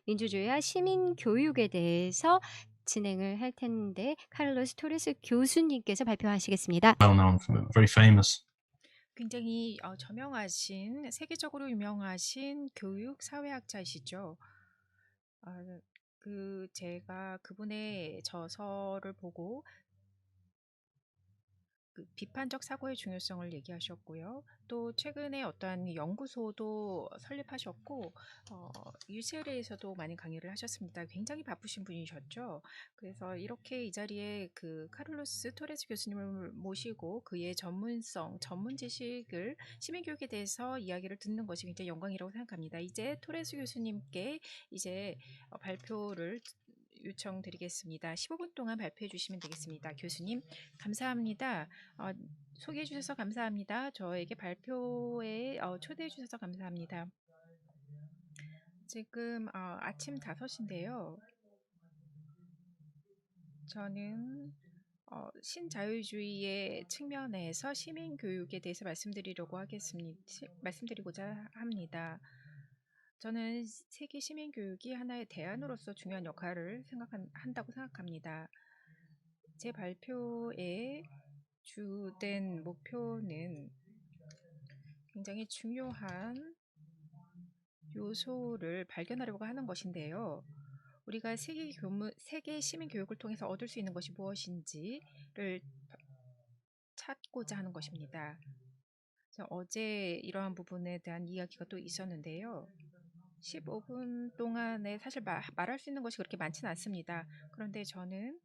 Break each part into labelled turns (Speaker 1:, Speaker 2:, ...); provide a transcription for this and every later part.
Speaker 1: 민주주의와 시민 교육에 대해서 진행을 할 텐데 카를로스 토레스 교수님께서 발표하시겠습니다.
Speaker 2: well known, very famous.
Speaker 3: 굉장히 저명하신 세계적으로 유명하신 교육 사회학자이시죠. 제가 그분의 저서를 보고 비판적 사고의 중요성을 얘기하셨고요. 또 최근에 어떠한 연구소도 설립하셨고 UCLA에서도 많이 강의를 하셨습니다. 굉장히 바쁘신 분이셨죠. 그래서 이렇게 이 자리에 카를로스 토레스 교수님을 모시고 그의 전문성, 전문 지식을 시민교육에 대해서 이야기를 듣는 것이 굉장히 영광이라고 생각합니다. 이제 토레스 교수님께 이제 발표를 요청드리겠습니다. 15분 동안 발표해 주시면 되겠습니다. 교수님, 감사합니다. 소개해 주셔서 감사합니다. 저에게 발표에 초대해 주셔서 감사합니다. 지금 아침 5시인데요. 저는 신자유주의의 측면에서 시민교육에 대해서 말씀드리고자 합니다. 저는 세계 시민교육이 하나의 대안으로서 중요한 역할을 한다고 생각합니다. 제 발표의 주된 목표는 굉장히 중요한 요소를 발견하려고 하는 것인데요. 우리가 세계 시민 교육을 통해서 얻을 수 있는 것이 무엇인지를 찾고자 하는 것입니다. 어제 이러한 부분에 대한 이야기가 또 있었는데요. 15분 동안에 사실 말할 수 있는 것이 그렇게 많지는 않습니다. 그런데 저는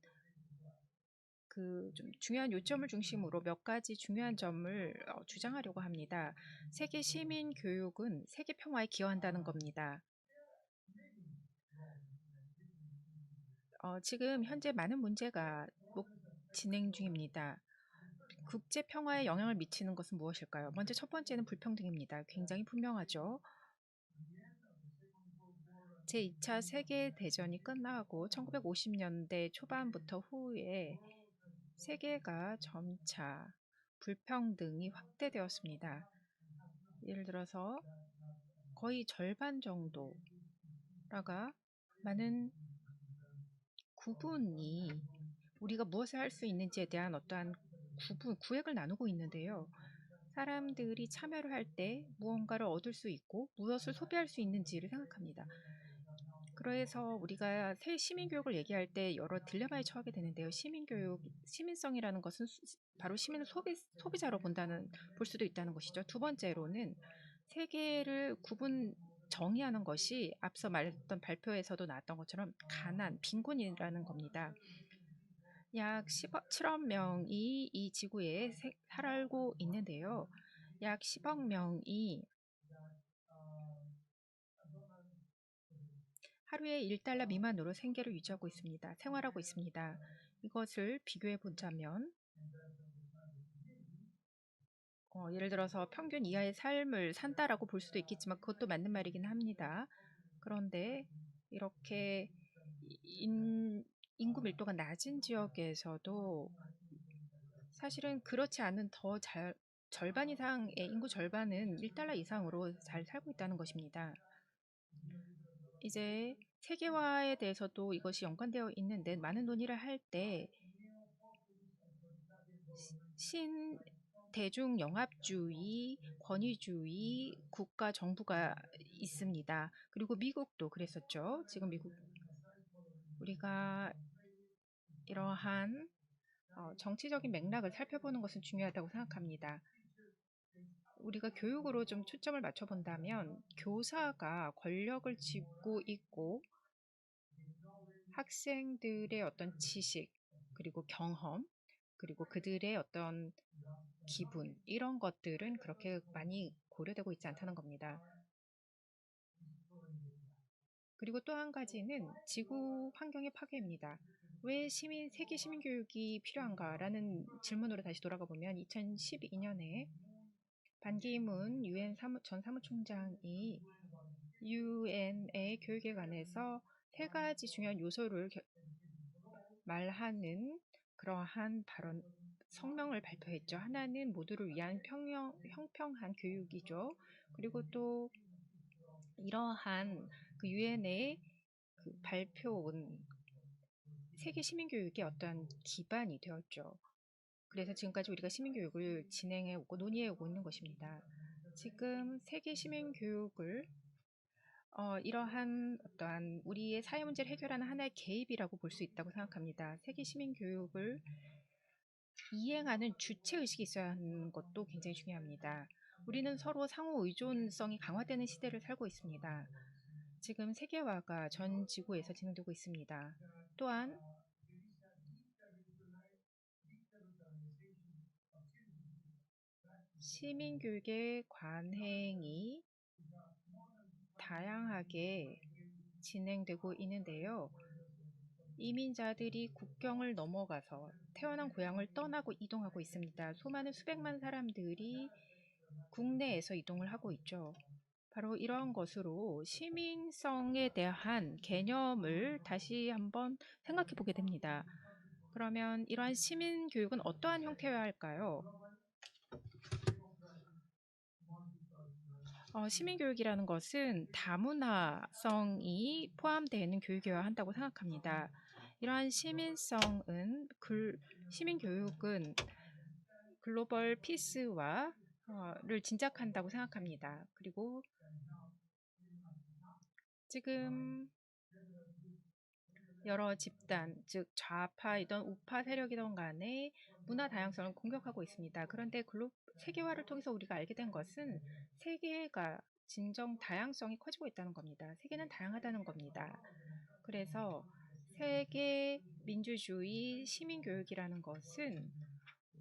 Speaker 3: 좀 중요한 요점을 중심으로 몇 가지 중요한 점을 주장하려고 합니다. 세계 시민 교육은 세계 평화에 기여한다는 겁니다. 지금 현재 많은 문제가 진행 중입니다. 국제 평화에 영향을 미치는 것은 무엇일까요? 먼저 첫 번째는 불평등입니다. 굉장히 분명하죠. 제2차 세계대전이 끝나고 1950년대 초반부터 후에 세계가 점차 불평등이 확대되었습니다. 예를 들어서 거의 절반 정도가 많은 구분이 우리가 무엇을 할 수 있는지에 대한 어떠한 구획을 나누고 있는데요. 사람들이 참여를 할 때 무언가를 얻을 수 있고 무엇을 소비할 수 있는지를 생각합니다. 그래서 우리가 새 시민교육을 얘기할 때 여러 딜레마에 처하게 되는데요. 시민성이라는 것은 바로 시민을 소비자로 볼 수도 있다는 것이죠. 두 번째로는 세계를 정의하는 것이 앞서 말했던 발표에서도 나왔던 것처럼 빈곤이라는 겁니다. 약 7억 명이 이 지구에 살고 있는데요. 약 10억 명이 하루에 1달러 미만으로 생계를 유지하고 있습니다. 생활하고 있습니다. 이것을 비교해 보자면 예를 들어서 평균 이하의 삶을 산다라고 볼 수도 있겠지만 그것도 맞는 말이긴 합니다. 그런데 이렇게 인구 밀도가 낮은 지역에서도 사실은 그렇지 않은 절반 이상의 인구 절반은 1달러 이상으로 잘 살고 있다는 것입니다. 이제 세계화에 대해서도 이것이 연관되어 있는데 많은 논의를 할 때 대중영합주의, 권위주의, 국가 정부가 있습니다. 그리고 미국도 그랬었죠. 지금 우리가 이러한 정치적인 맥락을 살펴보는 것은 중요하다고 생각합니다. 우리가 교육으로 좀 초점을 맞춰본다면 교사가 권력을 쥐고 있고 학생들의 어떤 지식 그리고 경험 그리고 그들의 어떤 기분 이런 것들은 그렇게 많이 고려되고 있지 않다는 겁니다. 그리고 또 한 가지는 지구 환경의 파괴입니다. 왜 세계 시민교육이 필요한가라는 질문으로 다시 돌아가 보면 2012년에 반기문 유엔 전 사무총장이 유엔의 교육에 관해서 세 가지 중요한 요소를 말하는 그러한 성명을 발표했죠. 하나는 모두를 위한 형평한 교육이죠. 그리고 또 이러한 유엔의 발표온 세계 시민교육의 어떠한 기반이 되었죠. 그래서 지금까지 우리가 시민교육을 진행해 오고 논의해 오고 있는 것입니다. 지금 세계 시민교육을 이러한 어떠한 우리의 사회 문제를 해결하는 하나의 개입이라고 볼 수 있다고 생각합니다. 세계 시민교육을 이행하는 주체의식이 있어야 하는 것도 굉장히 중요합니다. 우리는 서로 상호 의존성이 강화되는 시대를 살고 있습니다. 지금 세계화가 전 지구에서 진행되고 있습니다. 또한 시민교육의 관행이 다양하게 진행되고 있는데요. 이민자들이 국경을 넘어가서 태어난 고향을 떠나고 이동하고 있습니다. 수많은 수백만 사람들이 국내에서 이동을 하고 있죠. 바로 이러한 것으로 시민성에 대한 개념을 다시 한번 생각해 보게 됩니다. 그러면 이러한 시민 교육은 어떠한 형태여야 할까요? 시민 교육이라는 것은 다문화성이 포함되는 교육이어야 한다고 생각합니다. 이러한 시민 교육은 글로벌 피스와 를 진작한다고 생각합니다. 그리고 지금 여러 집단, 즉 좌파이던 우파 세력이던 간에 문화 다양성을 공격하고 있습니다. 그런데 세계화를 통해서 우리가 알게 된 것은 세계가 진정 다양성이 커지고 있다는 겁니다. 세계는 다양하다는 겁니다. 그래서 세계 민주주의 시민교육이라는 것은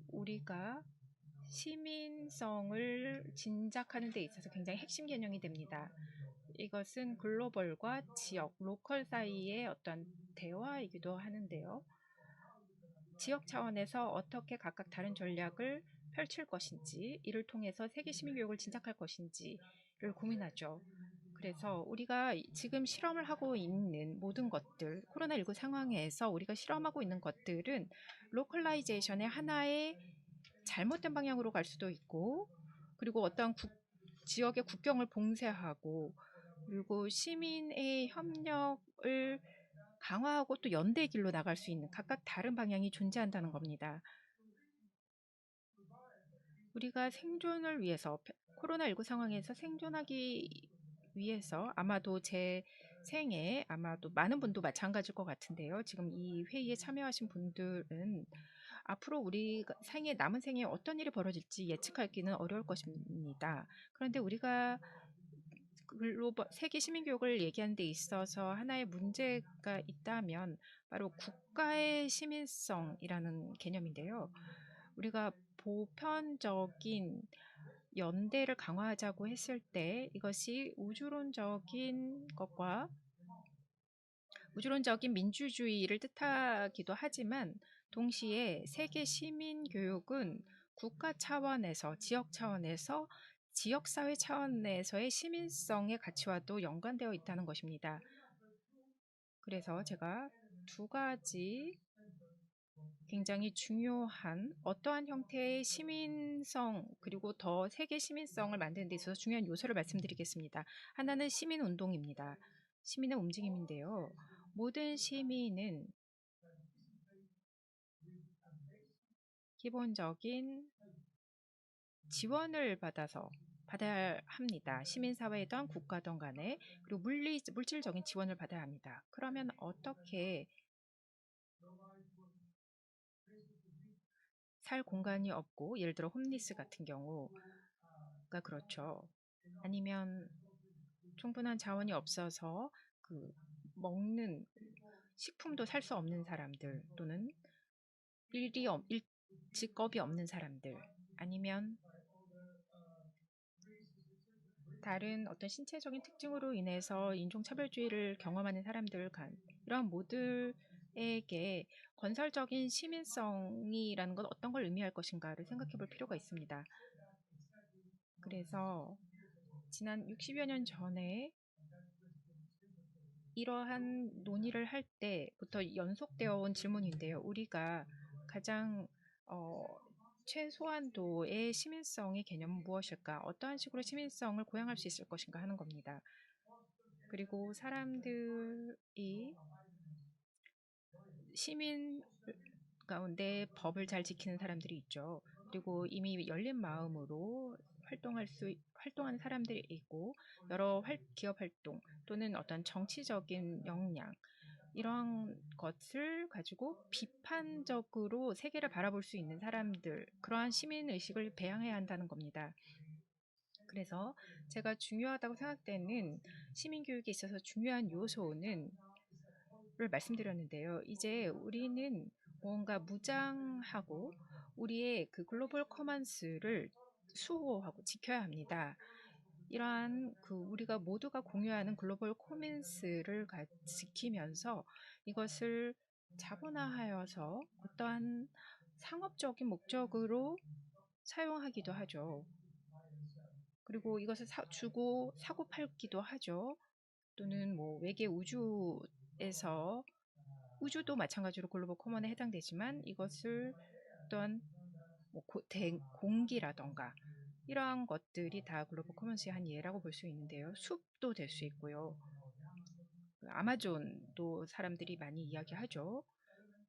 Speaker 3: 우리가 시민성을 진작하는 데 있어서 굉장히 핵심 개념이 됩니다. 이것은 글로벌과 지역, 로컬 사이의 어떤 대화이기도 하는데요. 지역 차원에서 어떻게 각각 다른 전략을 펼칠 것인지, 이를 통해서 세계 시민교육을 진작할 것인지를 고민하죠. 그래서 우리가 지금 실험을 하고 있는 모든 것들, 코로나19 상황에서 우리가 실험하고 있는 것들은 로컬라이제이션의 하나의 잘못된 방향으로 갈 수도 있고, 그리고 어떤 지역의 국경을 봉쇄하고, 그리고 시민의 협력을 강화하고 또 연대의 길로 나갈 수 있는 각각 다른 방향이 존재한다는 겁니다. 우리가 생존을 위해서, 코로나19 상황에서 생존하기 위해서 아마도 제 생에 아마도 많은 분도 마찬가지일 것 같은데요. 지금 이 회의에 참여하신 분들은 앞으로 우리 남은 생에 어떤 일이 벌어질지 예측하기는 어려울 것입니다. 그런데 우리가 세계 시민교육을 얘기하는 데 있어서 하나의 문제가 있다면 바로 국가의 시민성이라는 개념인데요. 우리가 보편적인 연대를 강화하자고 했을 때 이것이 우주론적인 것과 우주론적인 민주주의를 뜻하기도 하지만 동시에 세계 시민 교육은 국가 차원에서 지역 차원에서 지역사회 차원에서의 시민성의 가치와도 연관되어 있다는 것입니다. 그래서 제가 두 가지 굉장히 중요한 어떠한 형태의 시민성 그리고 더 세계 시민성을 만드는 데 있어서 중요한 요소를 말씀드리겠습니다. 하나는 시민운동입니다. 시민의 움직임인데요. 모든 시민은 기본적인 지원을 받아야 합니다. 시민사회든 국가든 간에. 그리고 물질적인 지원을 받아야 합니다. 그러면 어떻게 살 공간이 없고, 예를 들어 홈리스 같은 경우가 그렇죠. 아니면 충분한 자원이 없어서 먹는 식품도 살 수 없는 사람들, 또는 일직업이 없는 사람들, 아니면 다른 어떤 신체적인 특징으로 인해서 인종차별주의를 경험하는 사람들 이런 모두에게 건설적인 시민성이라는 건 어떤 걸 의미할 것인가를 생각해 볼 필요가 있습니다. 그래서 지난 60여 년 전에 이러한 논의를 할 때부터 연속되어 온 질문인데요. 우리가 가장 최소한도의 시민성의 개념은 무엇일까? 어떠한 식으로 시민성을 고양할 수 있을 것인가 하는 겁니다. 그리고 사람들이 시민 가운데 법을 잘 지키는 사람들이 있죠. 그리고 이미 열린 마음으로 활동하는 사람들이 있고 여러 기업 활동 또는 어떤 정치적인 역량 이런 것을 가지고 비판적으로 세계를 바라볼 수 있는 사람들 그러한 시민 의식을 배양해야 한다는 겁니다. 그래서 제가 중요하다고 생각되는 시민 교육에 있어서 중요한 요소는 를 말씀드렸는데요. 이제 우리는 뭔가 무장하고 우리의 그 글로벌 커먼스를 수호하고 지켜야 합니다. 이러한 그 우리가 모두가 공유하는 글로벌 커먼스를 지키면서 이것을 자본화하여서 어떠한 상업적인 목적으로 사용하기도 하죠. 그리고 이것을 주고 사고 팔기도 하죠. 또는 뭐 외계 우주에서 우주도 마찬가지로 글로벌 커먼에 해당되지만 이것을 어떤 뭐 공기라던가 이러한 것들이 다 글로벌 커먼스의 한 예라고 볼 수 있는데요. 숲도 될 수 있고요. 아마존도 사람들이 많이 이야기하죠.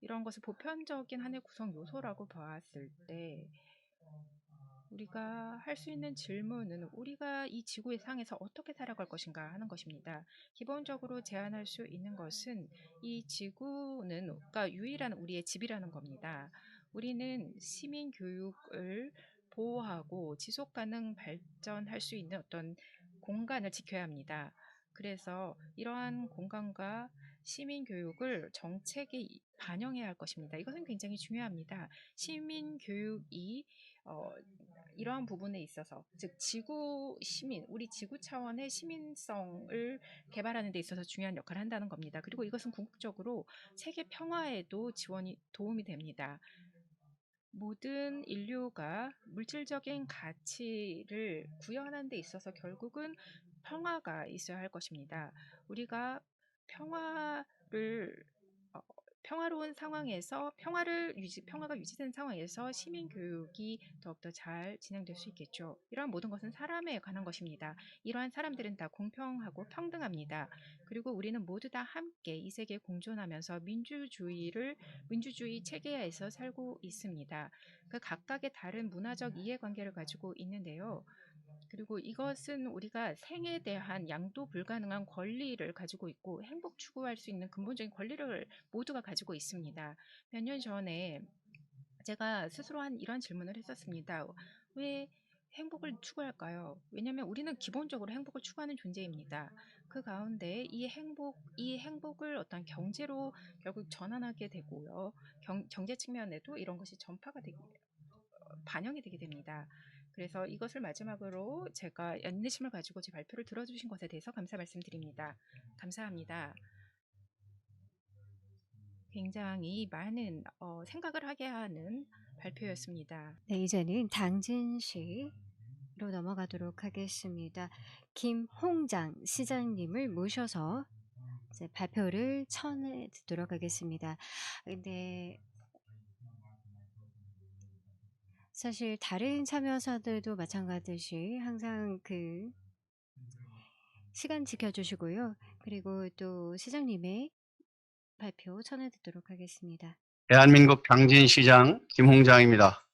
Speaker 3: 이런 것을 보편적인 하나의 구성 요소라고 봤을 때 우리가 할 수 있는 질문은 우리가 이 지구의 상에서 어떻게 살아갈 것인가 하는 것입니다. 기본적으로 제안할 수 있는 것은 이 지구는 그러니까 유일한 우리의 집이라는 겁니다. 우리는 시민 교육을 보호하고 지속 가능 발전할 수 있는 어떤 공간을 지켜야 합니다. 그래서 이러한 공간과 시민 교육을 정책에 반영해야 할 것입니다. 이것은 굉장히 중요합니다. 시민 교육이 이러한 부분에 있어서 즉 지구 시민, 우리 지구 차원의 시민성을 개발하는 데 있어서 중요한 역할을 한다는 겁니다. 그리고 이것은 궁극적으로 세계 평화에도 도움이 됩니다. 모든 인류가 물질적인 가치를 구현하는 데 있어서 결국은 평화가 있어야 할 것입니다. 우리가 평화를 평화로운 상황에서 평화가 유지된 상황에서 시민 교육이 더욱더 잘 진행될 수 있겠죠. 이러한 모든 것은 사람에 관한 것입니다. 이러한 사람들은 다 공평하고 평등합니다. 그리고 우리는 모두 다 함께 이 세계에 공존하면서 민주주의 체계에서 살고 있습니다. 그 각각의 다른 문화적 이해관계를 가지고 있는데요. 그리고 이것은 우리가 생에 대한 양도 불가능한 권리를 가지고 있고 행복 추구할 수 있는 근본적인 권리를 모두가 가지고 있습니다. 몇 년 전에 제가 스스로 이런 질문을 했었습니다. 왜 행복을 추구할까요? 왜냐하면 우리는 기본적으로 행복을 추구하는 존재입니다. 그 가운데 이 행복을 어떤 경제로 결국 전환하게 되고요. 경제 측면에도 이런 것이 반영이 되게 됩니다. 그래서 이것을 마지막으로 제가 인내심을 가지고 제 발표를 들어주신 것에 대해서 감사 말씀드립니다. 감사합니다. 굉장히 많은 생각을 하게 하는 발표였습니다.
Speaker 1: 네, 이제는 당진시로 넘어가도록 하겠습니다. 김홍장 시장님을 모셔서 이제 발표를 전해 듣도록 하겠습니다. 근데 사실 다른 참여자들도 마찬가지시 항상 그 시간 지켜주시고요. 그리고 또 시장님의 발표 전해 듣도록 하겠습니다.
Speaker 2: 대한민국 당진시장 김홍장입니다.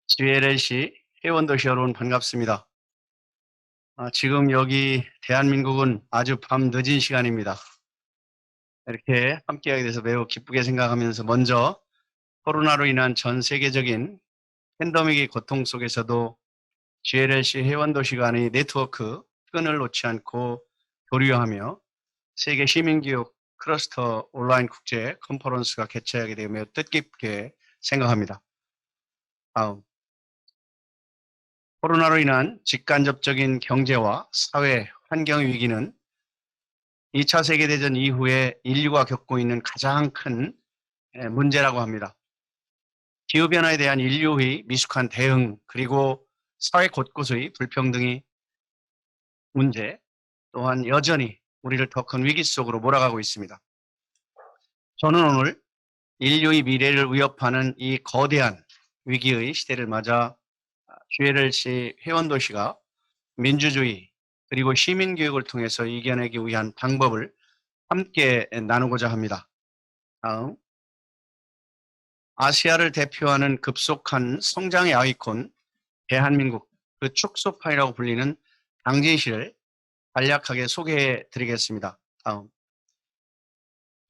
Speaker 2: GLLC 회원도시 여러분 반갑습니다. 지금 여기 대한민국은 아주 밤 늦은 시간입니다. 이렇게 함께하게 돼서 매우 기쁘게 생각하면서 먼저 코로나로 인한 전 세계적인 팬데믹의 고통 속에서도 GLLC 회원도시 간의 네트워크 끈을 놓지 않고 교류하며 세계 시민교육 클러스터 온라인 국제 컨퍼런스가 개최하게 되며 뜻깊게 생각합니다. 다음. 코로나로 인한 직간접적인 경제와 사회, 환경 위기는 2차 세계대전 이후에 인류가 겪고 있는 가장 큰 문제라고 합니다. 기후변화에 대한 인류의 미숙한 대응, 그리고 사회 곳곳의 불평등의 문제, 또한 여전히 우리를 더 큰 위기 속으로 몰아가고 있습니다. 저는 오늘 인류의 미래를 위협하는 이 거대한 위기의 시대를 맞아 GLLC 회원도시가 민주주의 그리고 시민교육을 통해서 이겨내기 위한 방법을 함께 나누고자 합니다. 다음, 아시아를 대표하는 급속한 성장의 아이콘, 대한민국 그 축소판이라고 불리는 당진시를 간략하게 소개해 드리겠습니다. 다음,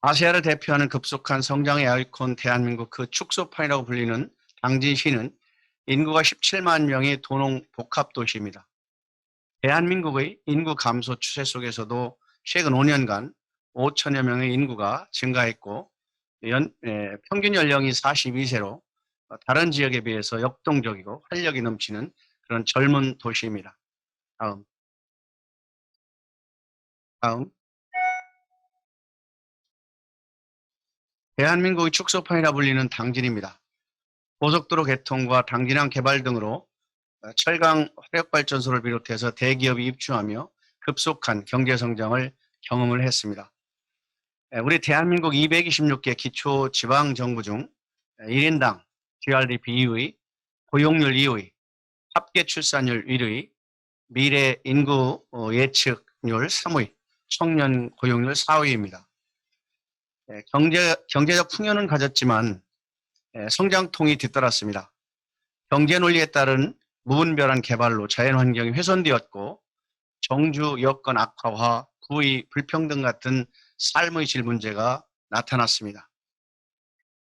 Speaker 2: 아시아를 대표하는 급속한 성장의 아이콘 대한민국 그 축소판이라고 불리는 당진시는 인구가 17만 명의 도농 복합도시입니다. 대한민국의 인구 감소 추세 속에서도 최근 5년간 5천여 명의 인구가 증가했고 평균 연령이 42세로 다른 지역에 비해서 역동적이고 활력이 넘치는 그런 젊은 도시입니다. 다음. 대한민국의 축소판이라 불리는 당진입니다. 고속도로 개통과 당진항 개발 등으로 철강 화력발전소를 비롯해서 대기업이 입주하며 급속한 경제성장을 경험을 했습니다. 우리 대한민국 226개 기초지방정부 중 1인당 GRDP 2위, 고용률 2위, 합계 출산율 1위, 미래 인구 예측률 3위, 청년 고용률 4위입니다. 경제적 풍요는 가졌지만 성장통이 뒤따랐습니다. 경제 논리에 따른 무분별한 개발로 자연환경이 훼손되었고 정주 여건 악화와 부의 불평등 같은 삶의 질 문제가 나타났습니다.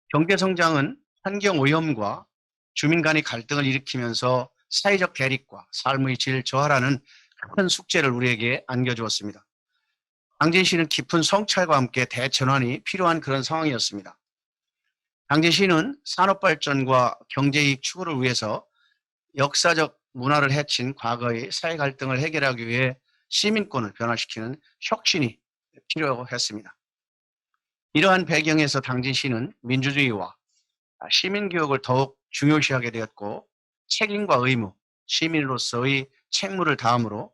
Speaker 2: 경제성장은 환경오염과 주민 간의 갈등을 일으키면서 사회적 대립과 삶의 질 저하라는 큰 숙제를 우리에게 안겨주었습니다. 당진시는 깊은 성찰과 함께 대전환이 필요한 그런 상황이었습니다. 당진시는 산업발전과 경제이익 추구를 위해서 역사적 문화를 해친 과거의 사회 갈등을 해결하기 위해 시민권을 변화시키는 혁신이 필요했습니다. 이러한 배경에서 당진시는 민주주의와 시민교육을 더욱 중요시하게 되었고 책임과 의무, 시민으로서의 책무를 다함으로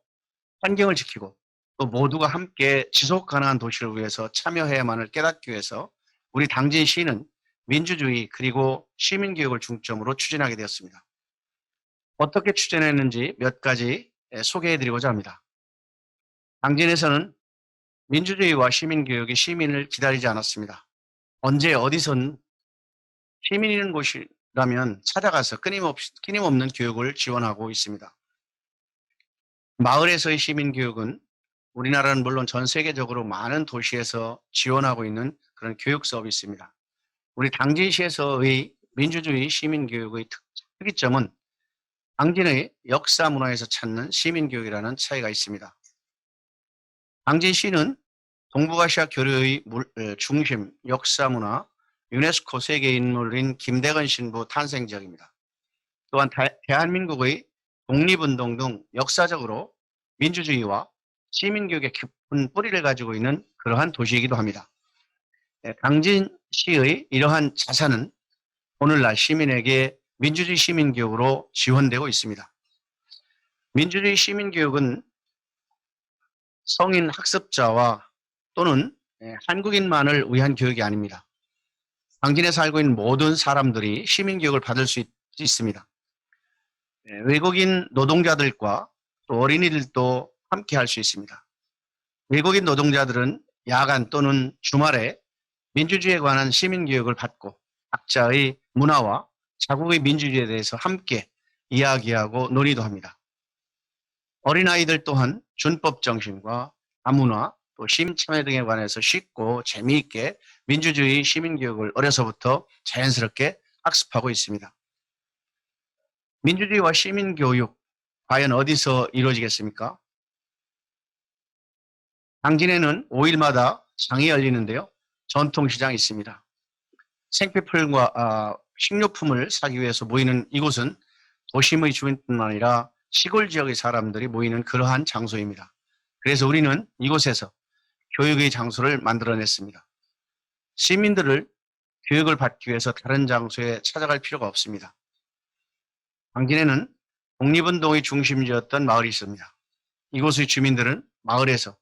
Speaker 2: 환경을 지키고 또 모두가 함께 지속 가능한 도시를 위해서 참여해야만을 깨닫기 위해서 우리 당진시는 민주주의 그리고 시민교육을 중점으로 추진하게 되었습니다. 어떻게 추진했는지 몇 가지 소개해드리고자 합니다. 당진에서는 민주주의와 시민교육이 시민을 기다리지 않았습니다. 언제 어디선 시민 있는 곳이라면 찾아가서 끊임없는 교육을 지원하고 있습니다. 마을에서의 시민교육은 우리나라는 물론 전 세계적으로 많은 도시에서 지원하고 있는 그런 교육 서비스입니다. 우리 당진시에서의 민주주의 시민교육의 특이점은 당진의 역사 문화에서 찾는 시민교육이라는 차이가 있습니다. 당진시는 동북아시아 교류의 중심, 역사 문화, 유네스코 세계인물인 김대건 신부 탄생 지역입니다. 또한 대한민국의 독립운동 등 역사적으로 민주주의와 시민교육의 깊은 뿌리를 가지고 있는 그러한 도시이기도 합니다. 당진시의 이러한 자산은 오늘날 시민에게 민주주의 시민교육으로 지원되고 있습니다. 민주주의 시민교육은 성인 학습자와 또는 한국인만을 위한 교육이 아닙니다. 당진에 살고 있는 모든 사람들이 시민교육을 받을 수 있습니다. 외국인 노동자들과 또 어린이들도 함께 할 수 있습니다. 외국인 노동자들은 야간 또는 주말에 민주주의에 관한 시민교육을 받고 각자의 문화와 자국의 민주주의에 대해서 함께 이야기하고 논의도 합니다. 어린아이들 또한 준법 정신과 다문화 또 시민참여 등에 관해서 쉽고 재미있게 민주주의 시민교육을 어려서부터 자연스럽게 학습하고 있습니다. 민주주의와 시민교육 과연 어디서 이루어지겠습니까? 당진에는 5일마다 장이 열리는데요. 전통시장이 있습니다. 생필품과 식료품을 사기 위해서 모이는 이곳은 도심의 주민뿐만 아니라 시골 지역의 사람들이 모이는 그러한 장소입니다. 그래서 우리는 이곳에서 교육의 장소를 만들어냈습니다. 시민들을 교육을 받기 위해서 다른 장소에 찾아갈 필요가 없습니다. 당진에는 독립운동의 중심지였던 마을이 있습니다. 이곳의 주민들은 마을에서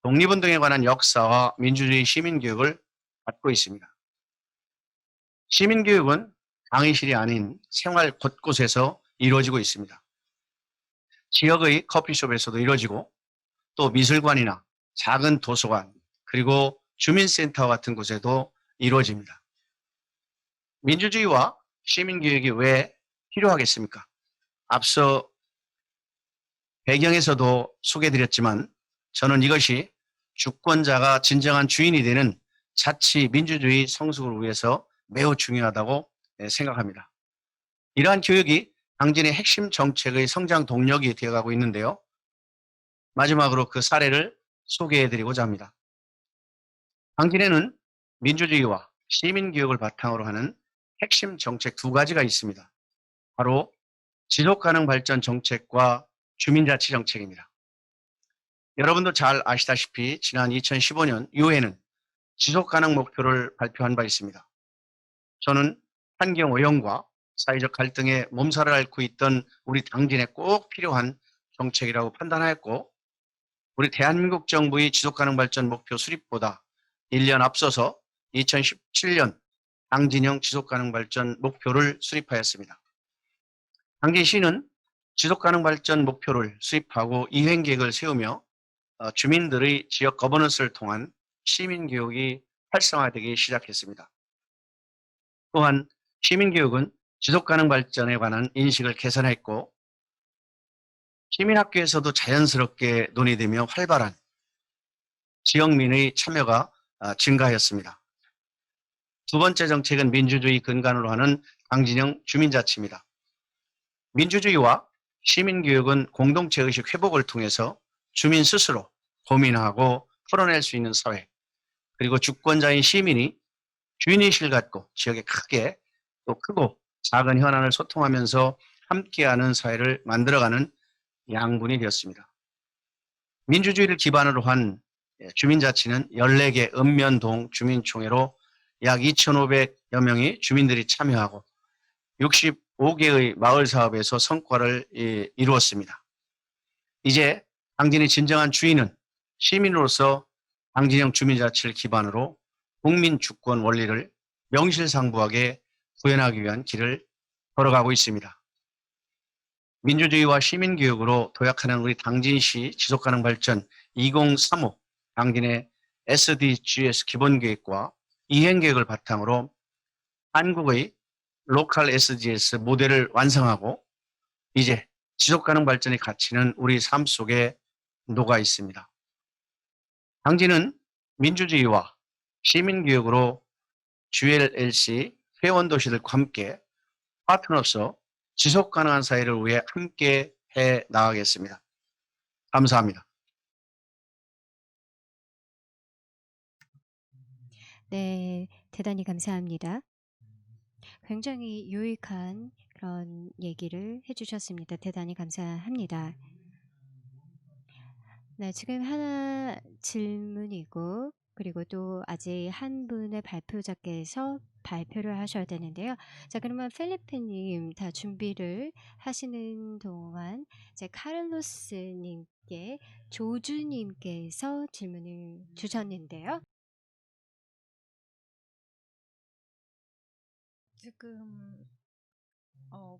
Speaker 2: 독립운동에 관한 역사와 민주주의 시민교육을 받고 있습니다. 시민교육은 강의실이 아닌 생활 곳곳에서 이루어지고 있습니다. 지역의 커피숍에서도 이루어지고 또 미술관이나 작은 도서관 그리고 주민센터 같은 곳에도 이루어집니다. 민주주의와 시민교육이 왜 필요하겠습니까? 앞서 배경에서도 소개해드렸지만 저는 이것이 주권자가 진정한 주인이 되는 자치 민주주의 성숙을 위해서 매우 중요하다고 생각합니다. 이러한 교육이 당진의 핵심 정책의 성장 동력이 되어가고 있는데요. 마지막으로 그 사례를 소개해드리고자 합니다. 당진에는 민주주의와 시민교육을 바탕으로 하는 핵심 정책 두 가지가 있습니다. 바로 지속가능 발전 정책과 주민자치 정책입니다. 여러분도 잘 아시다시피 지난 2015년 유엔은 지속가능 목표를 발표한 바 있습니다. 저는 환경오염과 사회적 갈등에 몸살을 앓고 있던 우리 당진에 꼭 필요한 정책이라고 판단하였고, 우리 대한민국 정부의 지속가능 발전 목표 수립보다 1년 앞서서 2017년 당진형 지속가능 발전 목표를 수립하였습니다. 당진시는 지속가능 발전 목표를 수립하고 이행 계획을 세우며 주민들의 지역 거버넌스를 통한 시민교육이 활성화되기 시작했습니다. 또한 시민교육은 지속가능 발전에 관한 인식을 개선했고 시민학교에서도 자연스럽게 논의되며 활발한 지역민의 참여가 증가하였습니다. 두 번째 정책은 민주주의 근간으로 하는 당진형 주민자치입니다. 민주주의와 시민교육은 공동체의식 회복을 통해서 주민 스스로 고민하고 풀어낼 수 있는 사회, 그리고 주권자인 시민이 주인의식을 갖고 지역에 크게 또 크고 작은 현안을 소통하면서 함께하는 사회를 만들어가는 양분이 되었습니다. 민주주의를 기반으로 한 주민자치는 14개 읍면동 주민총회로 약 2,500여 명의 주민들이 참여하고 65개의 마을 사업에서 성과를 이루었습니다. 이제 당진의 진정한 주인은 시민으로서 당진형 주민자치를 기반으로 국민 주권 원리를 명실상부하게 구현하기 위한 길을 걸어가고 있습니다. 민주주의와 시민교육으로 도약하는 우리 당진시 지속가능 발전 2035 당진의 SDGs 기본계획과 이행계획을 바탕으로 한국의 로컬 SDGs 모델을 완성하고 이제 지속가능 발전의 가치는 우리 삶 속에 녹아 있습니다. 당진은 민주주의와 시민교육으로 GLLC 회원도시들과 함께 파트너로서 지속가능한 사회를 위해 함께 해 나가겠습니다. 감사합니다.
Speaker 1: 네, 대단히 감사합니다. 굉장히 유익한 그런 얘기를 해주셨습니다. 대단히 감사합니다. 네, 지금 하나 질문이고, 그리고 또 아직 한 분의 발표자께서 발표를 하셔야 되는데요. 자, 그러면 필리핀님 다 준비를 하시는 동안 이제 카를로스님께 조주님께서 질문을 주셨는데요.
Speaker 3: 지금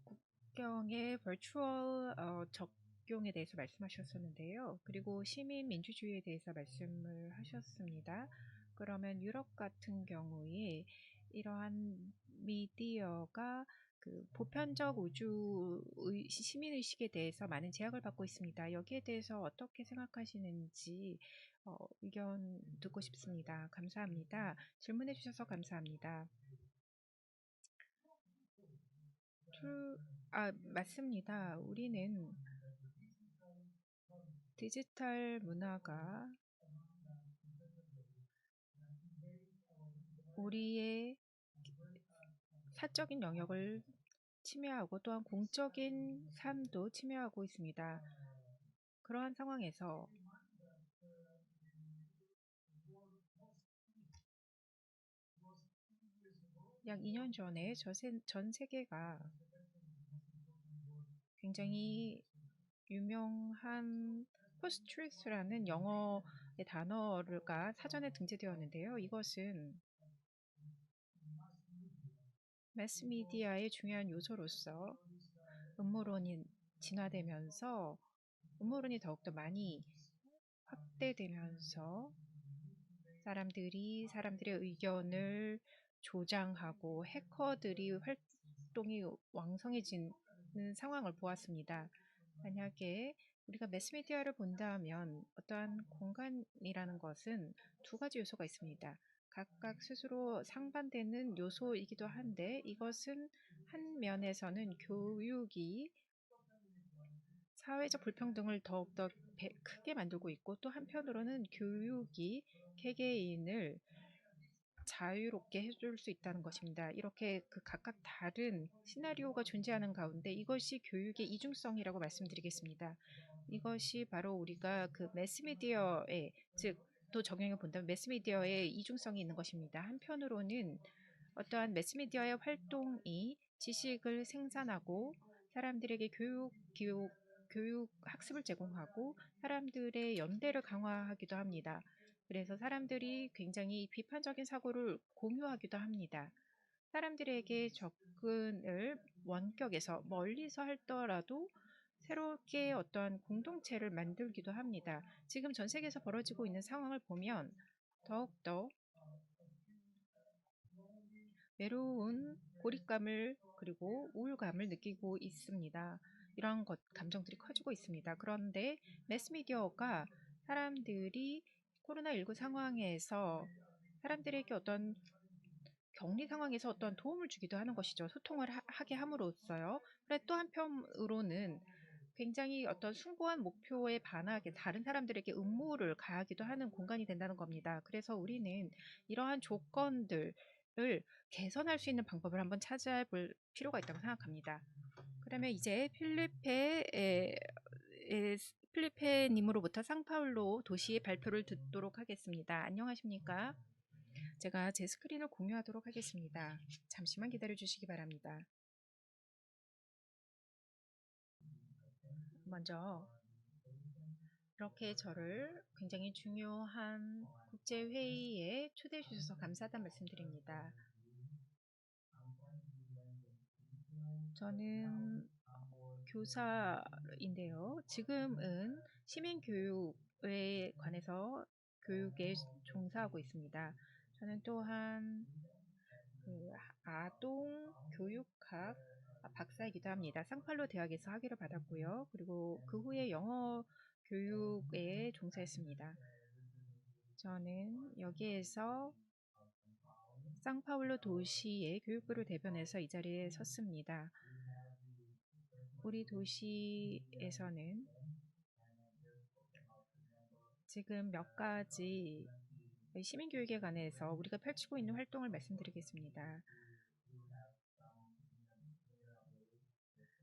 Speaker 3: 국경의 버추얼 적용에 대해서 말씀하셨었는데요. 그리고 시민 민주주의에 대해서 말씀을 하셨습니다. 그러면 유럽 같은 경우에 이러한 미디어가 그 보편적 우주 시민 의식에 대해서 많은 제약을 받고 있습니다. 여기에 대해서 어떻게 생각하시는지 의견 듣고 싶습니다. 감사합니다. 질문해 주셔서 감사합니다. 맞습니다. 우리는 디지털 문화가 우리의 사적인 영역을 침해하고 또한 공적인 삶도 침해하고 있습니다. 그러한 상황에서 약 2년 전에 전 세계가 굉장히 유명한 포스트루스라는 영어의 단어가 사전에 등재되었는데요. 이것은 매스미디어의 중요한 요소로서 음모론이 진화되면서 음모론이 더욱더 많이 확대되면서 사람들이 사람들의 의견을 조장하고 해커들이 활동이 왕성해지는 상황을 보았습니다. 만약에 우리가 매스미디어를 본다면 어떠한 공간이라는 것은 두 가지 요소가 있습니다. 각각 스스로 상반되는 요소이기도 한데 이것은 한 면에서는 교육이 사회적 불평등을 더욱더 크게 만들고 있고 또 한편으로는 교육이 개개인을 자유롭게 해줄 수 있다는 것입니다. 이렇게 그 각각 다른 시나리오가 존재하는 가운데 이것이 교육의 이중성이라고 말씀드리겠습니다. 이것이 바로 우리가 그 매스미디어의 즉 또 적용해 본다면 매스미디어의 이중성이 있는 것입니다. 한편으로는 어떠한 매스미디어의 활동이 지식을 생산하고 사람들에게 교육 학습을 제공하고 사람들의 연대를 강화하기도 합니다. 그래서 사람들이 굉장히 비판적인 사고를 공유하기도 합니다. 사람들에게 접근을 원격에서 멀리서 할더라도 새롭게 어떠한 공동체를 만들기도 합니다. 지금 전 세계에서 벌어지고 있는 상황을 보면 더욱더 외로운 고립감을 그리고 우울감을 느끼고 있습니다. 이러한 감정들이 커지고 있습니다. 그런데 매스미디어가 사람들이 코로나19 상황에서 사람들에게 어떤 격리 상황에서 어떤 도움을 주기도 하는 것이죠. 소통을 하게 함으로써요. 그런데 또 한편으로는 굉장히 어떤 숭고한 목표에 반하게 다른 사람들에게 음모를 가하기도 하는 공간이 된다는 겁니다. 그래서 우리는 이러한 조건들을 개선할 수 있는 방법을 한번 찾아볼 필요가 있다고 생각합니다. 그러면 이제 필리페님으로부터 상파울로 도시의 발표를 듣도록 하겠습니다. 안녕하십니까? 제가 제 스크린을 공유하도록 하겠습니다. 잠시만 기다려 주시기 바랍니다. 먼저 이렇게 저를 굉장히 중요한 국제회의에 초대해 주셔서 감사하다는 말씀드립니다. 저는 교사인데요. 지금은 시민교육에 관해서 교육에 종사하고 있습니다. 저는 또한 그 아동 교육학 박사이기도 합니다. 상팔로 대학에서 학위를 받았고요. 그리고 그 후에 영어 교육에 종사했습니다. 저는 여기에서 상파울로 도시의 교육부를 대변해서 이 자리에 섰습니다. 우리 도시에서는 지금 몇 가지 시민교육에 관해서 우리가 펼치고 있는 활동을 말씀드리겠습니다.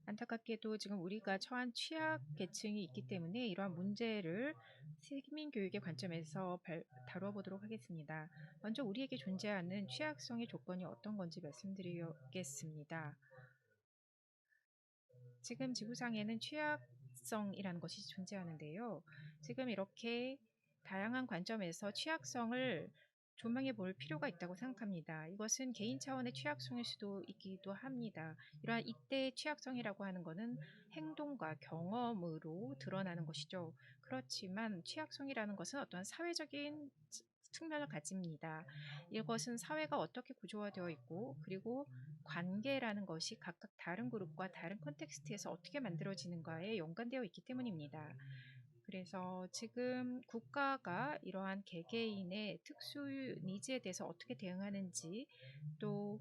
Speaker 3: 안타깝게도 지금 우리가 처한 취약 계층이 있기 때문에 이러한 문제를 시민교육의 관점에서 다루어 보도록 하겠습니다. 먼저 우리에게 존재하는 취약성의 조건이 어떤 건지 말씀드리겠습니다. 지금 지구상에는 취약성이라는 것이 존재하는데요. 지금 이렇게 다양한 관점에서 취약성을 조명해 볼 필요가 있다고 생각합니다. 이것은 개인 차원의 취약성일 수도 있기도 합니다. 이러한 이때의 취약성이라고 하는 것은 행동과 경험으로 드러나는 것이죠. 그렇지만 취약성이라는 것은 어떠한 사회적인 측면을 가집니다. 이것은 사회가 어떻게 구조화되어 있고 그리고 관계라는 것이 각각 다른 그룹과 다른 컨텍스트에서 어떻게 만들어지는가에 연관되어 있기 때문입니다. 그래서 지금 국가가 이러한 개개인의 특수 니즈에 대해서 어떻게 대응하는지 또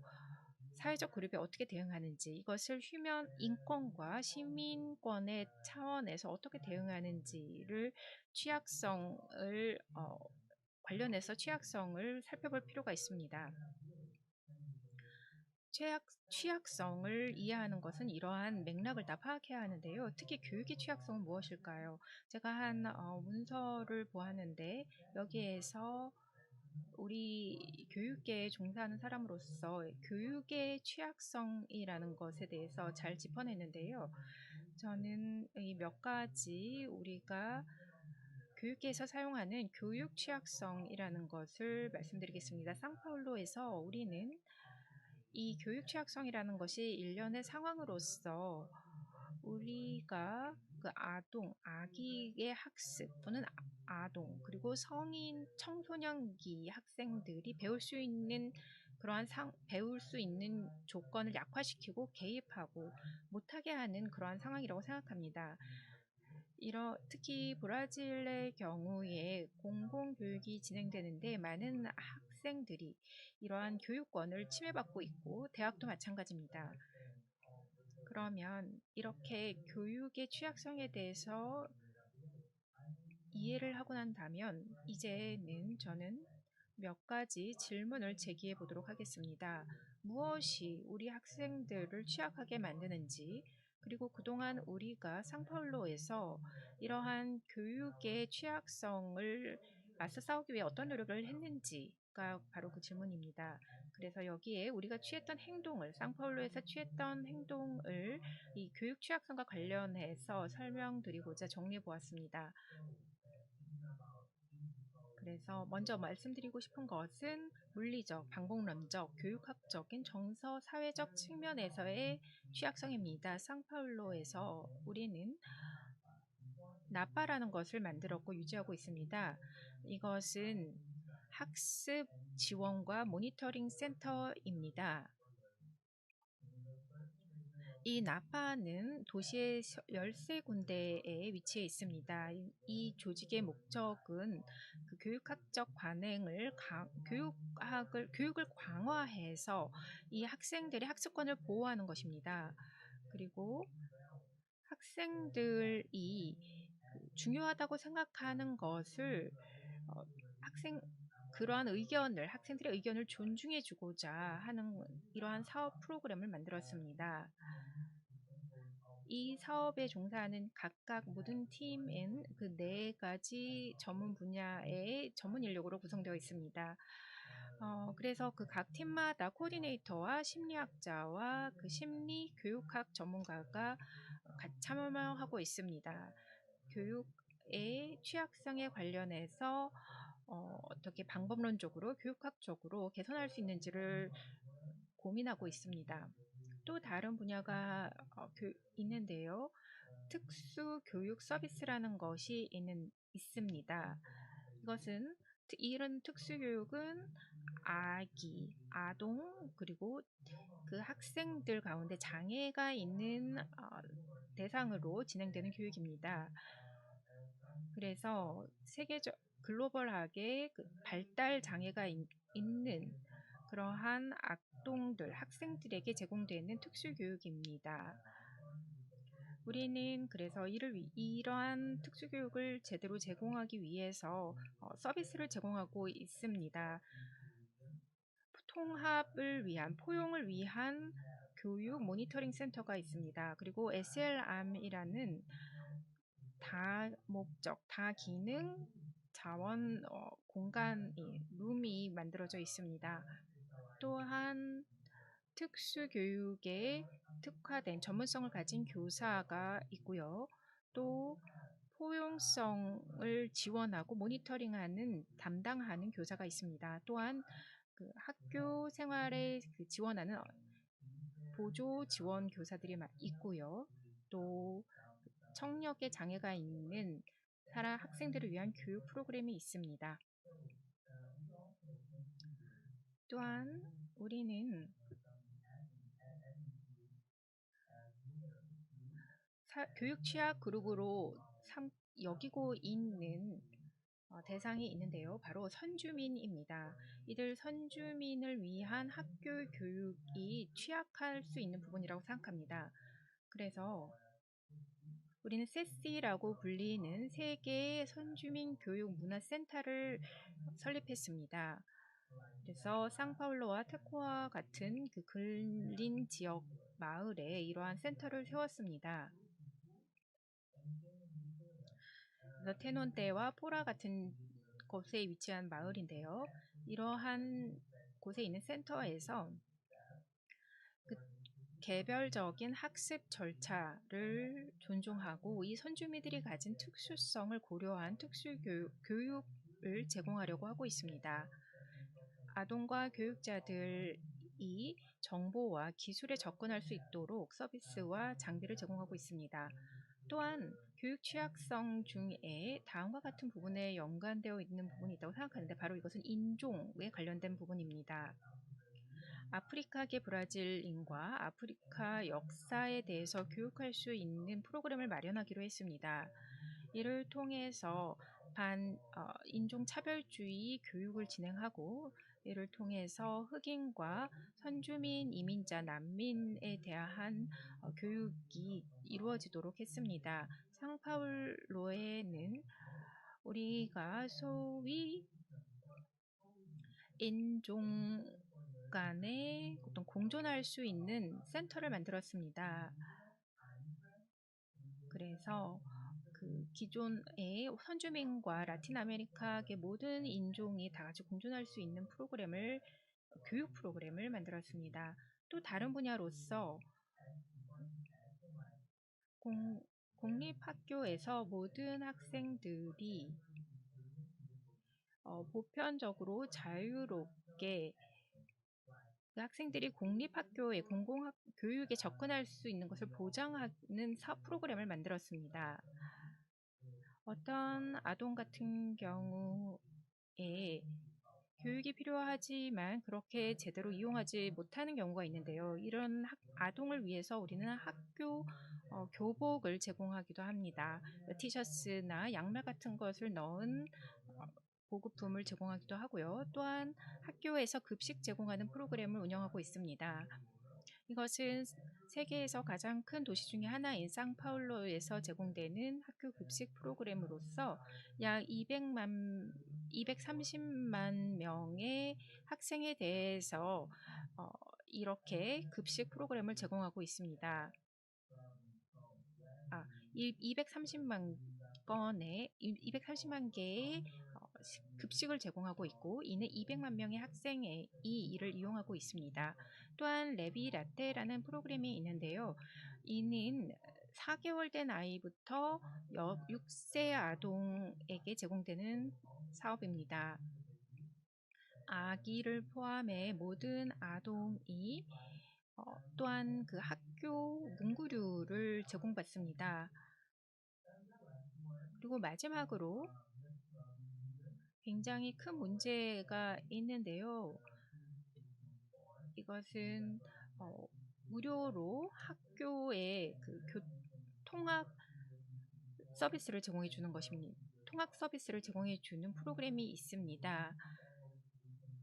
Speaker 3: 사회적 그룹에 어떻게 대응하는지 이것을 휴면 인권과 시민권의 차원에서 어떻게 대응하는지를 취약성을 관련해서 취약성을 살펴볼 필요가 있습니다. 취약성을 이해하는 것은 이러한 맥락을 다 파악해야 하는데요. 특히 교육의 취약성은 무엇일까요? 제가 한 문서를 보았는데 여기에서 우리 교육계에 종사하는 사람으로서 교육의 취약성이라는 것에 대해서 잘 짚어냈는데요. 저는 이 몇 가지 우리가 교육계에서 사용하는 교육 취약성이라는 것을 말씀드리겠습니다. 상파울로에서 우리는 이 교육 취약성이라는 것이 일련의 상황으로서 우리가 아기의 학습 또는 아동, 그리고 성인 청소년기 학생들이 배울 수 있는 조건을 약화시키고 개입하고 못하게 하는 그러한 상황이라고 생각합니다. 특히 브라질의 경우에 공공교육이 진행되는데 많은 학생들이 이러한 교육권을 침해받고 있고 대학도 마찬가지입니다. 그러면 이렇게 교육의 취약성에 대해서 이해를 하고 난다면 이제는 저는 몇 가지 질문을 제기해 보도록 하겠습니다. 무엇이 우리 학생들을 취약하게 만드는지, 그리고 그동안 우리가 상파울로에서 이러한 교육의 취약성을 맞서 싸우기 위해 어떤 노력을 했는지가 바로 그 질문입니다. 그래서 여기에 우리가 상파울로에서 취했던 행동을 이 교육 취약성과 관련해서 설명드리고자 정리해 보았습니다. 그래서 먼저 말씀드리고 싶은 것은 물리적, 방법론적, 교육학적인 정서, 사회적 측면에서의 취약성입니다. 상파울로에서 우리는 나빠라는 것을 만들었고 유지하고 있습니다. 이것은 학습 지원과 모니터링 센터입니다. 이 나파는 도시의 13군데에 위치해 있습니다. 이 조직의 목적은 그 교육을 강화해서 이 학생들의 학습권을 보호하는 것입니다. 그리고 학생들이 중요하다고 생각하는 것을 어, 학생들의 의견을 존중해 주고자 하는 이러한 사업 프로그램을 만들었습니다. 이 사업에 종사하는 각각 모든 팀은 그 4가지 전문 분야의 전문 인력으로 구성되어 있습니다. 그래서 그 각 팀마다 코디네이터와 심리학자와 그 심리 교육학 전문가가 참여하고 있습니다. 교육의 취약성에 관련해서 어떻게 방법론적으로 교육학적으로 개선할 수 있는지를 고민하고 있습니다. 또 다른 분야가 있는데요. 특수 교육 서비스라는 것이 있습니다. 이런 특수 교육은 아동, 그리고 그 학생들 가운데 장애가 있는 대상으로 진행되는 교육입니다. 그래서 글로벌하게 발달 장애가 있는 그러한 학생들에게 제공되는 특수 교육입니다. 우리는 그래서 이러한 특수 교육을 제대로 제공하기 위해서 서비스를 제공하고 있습니다. 포용을 위한 교육 모니터링 센터가 있습니다. 그리고 SLR이라는 다목적, 다기능 자원 룸이 만들어져 있습니다. 또한 특수 교육에 특화된 전문성을 가진 교사가 있고요. 또 포용성을 지원하고 담당하는 교사가 있습니다. 또한 그 학교 생활에 지원하는 보조 지원 교사들이 있고요. 또 청력에 장애가 있는 학생들을 위한 교육 프로그램이 있습니다. 또한 우리는 교육 취약 그룹으로 여기고 있는 대상이 있는데요. 바로 선주민입니다. 이들 선주민을 위한 학교 교육이 취약할 수 있는 부분이라고 생각합니다. 그래서 우리는 세시라고 불리는 세계의 선주민 교육 문화센터를 설립했습니다. 그래서 상파울로와 테코와 같은 그 근린 지역 마을에 이러한 센터를 세웠습니다. 그래서 테논테와 포라 같은 곳에 위치한 마을인데요. 이러한 곳에 있는 센터에서 개별적인 학습 절차를 존중하고 이 선주민들이 가진 특수성을 고려한 특수 교육을 제공하려고 하고 있습니다. 아동과 교육자들이 정보와 기술에 접근할 수 있도록 서비스와 장비를 제공하고 있습니다. 또한 교육 취약성 중에 다음과 같은 부분에 연관되어 있는 부분이 있다고 생각하는데 바로 이것은 인종에 관련된 부분입니다. 아프리카계 브라질인과 아프리카 역사에 대해서 교육할 수 있는 프로그램을 마련하기로 했습니다. 이를 통해서 인종차별주의 교육을 진행하고 이를 통해서 흑인과 선주민, 이민자, 난민에 대한 교육이 이루어지도록 했습니다. 상파울로에는 우리가 소위 인종 간에 어떤 공존할 수 있는 센터를 만들었습니다. 그래서 그 기존의 선주민과 라틴 아메리카의 모든 인종이 다 같이 공존할 수 있는 교육 프로그램을 만들었습니다. 또 다른 분야로서 공립학교에서 모든 학생들이 보편적으로 자유롭게 그 학생들이 공립학교의 교육에 접근할 수 있는 것을 보장하는 프로그램을 만들었습니다. 어떤 아동 같은 경우에 교육이 필요하지만 그렇게 제대로 이용하지 못하는 경우가 있는데요. 이런 아동을 위해서 우리는 학교 교복을 제공하기도 합니다. 티셔츠나 양말 같은 것을 넣은 보급품을 제공하기도 하고요. 또한 학교에서 급식 제공하는 프로그램을 운영하고 있습니다. 이것은 세계에서 가장 큰 도시 중의 하나인 상파울로에서 제공되는 학교 급식 프로그램으로서 약 230만 명의 학생에 대해서 이렇게 급식 프로그램을 제공하고 있습니다. 230만 개의 급식을 제공하고 있고 이는 200만 명의 학생이 이를 이용하고 있습니다. 또한 레비 라떼라는 프로그램이 있는데요. 이는 4개월 된 아이부터 6세 아동에게 제공되는 사업입니다. 아기를 포함해 모든 아동이 또한 그 학교 문구류를 제공받습니다. 그리고 마지막으로 굉장히 큰 문제가 있는데요. 이것은 무료로 학교에 통학 서비스를 제공해 주는 것입니다. 통학 서비스를 제공해 주는 프로그램이 있습니다.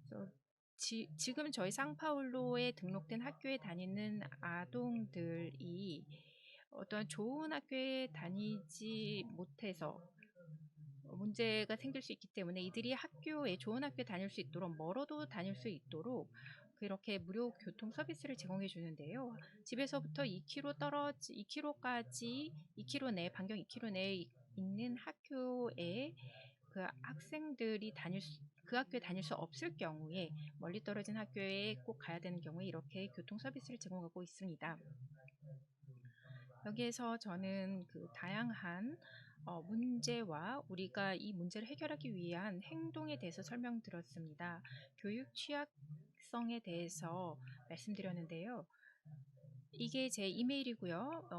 Speaker 3: 그래서 지금 저희 상파울로에 등록된 학교에 다니는 아동들이 어떤 좋은 학교에 다니지 못해서 문제가 생길 수 있기 때문에 이들이 좋은 학교에 다닐 수 있도록 멀어도 다닐 수 있도록 그렇게 무료 교통 서비스를 제공해 주는데요. 집에서부터 2km 내 반경 2km 내에 있는 학교에 그 학생들이 그 학교에 다닐 수 없을 경우에 멀리 떨어진 학교에 꼭 가야 되는 경우에 이렇게 교통 서비스를 제공하고 있습니다. 여기에서 저는 그 다양한 문제와 우리가 이 문제를 해결하기 위한 행동에 대해서 설명드렸습니다. 교육 취약성에 대해서 말씀드렸는데요. 이게 제 이메일이고요.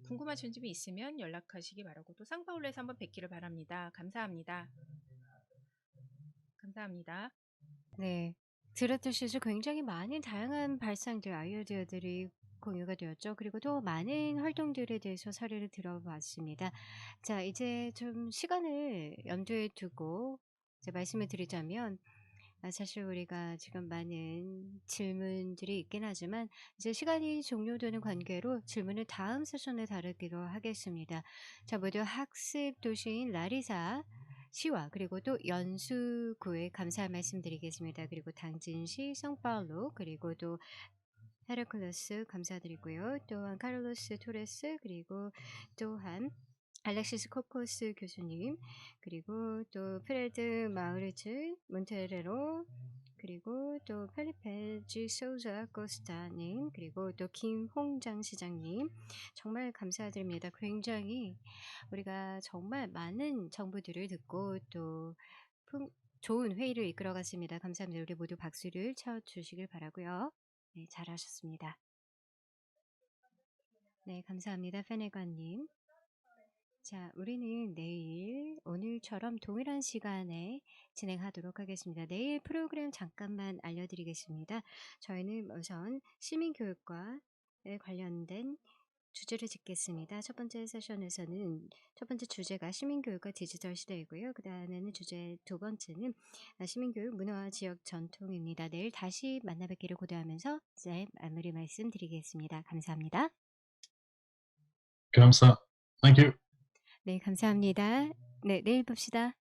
Speaker 3: 궁금하신 점이 있으면 연락하시기 바라고 또 상파울로에서 한번 뵙기를 바랍니다. 감사합니다. 감사합니다.
Speaker 1: 네. 들었듯이 굉장히 많은 다양한 발상들, 아이디어들이 공유가 되었죠. 그리고 또 많은 활동들에 대해서 사례를 들어봤습니다. 자, 이제 좀 시간을 염두에 두고 이제 말씀을 드리자면, 사실 우리가 지금 많은 질문들이 있긴 하지만, 이제 시간이 종료되는 관계로 질문을 다음 세션에 다루기로 하겠습니다. 자, 모두 학습 도시인 라리사 시와 그리고 또 연수구에 감사 말씀드리겠습니다. 그리고 당진시, 성파울로 그리고 또 헤라클레스 감사드리고요. 또한 카를로스 토레스 그리고 또한 알렉시스 코코스 교수님 그리고 또 프레드 마우르츠 몬테레로 그리고 또 펠리페 지 소자 코스타님 그리고 또 김홍장 시장님 정말 감사드립니다. 굉장히 우리가 정말 많은 정보들을 듣고 또 좋은 회의를 이끌어갔습니다. 감사합니다. 우리 모두 박수를 쳐주시길 바라고요. 네, 잘하셨습니다. 네, 감사합니다. 페네관님. 자, 우리는 내일 오늘처럼 동일한 시간에 진행하도록 하겠습니다. 내일 프로그램 잠깐만 알려드리겠습니다. 저희는 우선 시민교육과 관련된 주제를 짓겠습니다. 첫 번째 세션에서는 첫 번째 주제가 시민교육과 디지털 시대이고요. 그 다음에는 주제 두 번째는 시민교육 문화와 지역 전통입니다. 내일 다시 만나 뵙기를 고대하면서 이제 마무리 말씀드리겠습니다. 감사합니다.
Speaker 4: 감사. Thank you.
Speaker 1: 네, 감사합니다. 네, 내일 봅시다.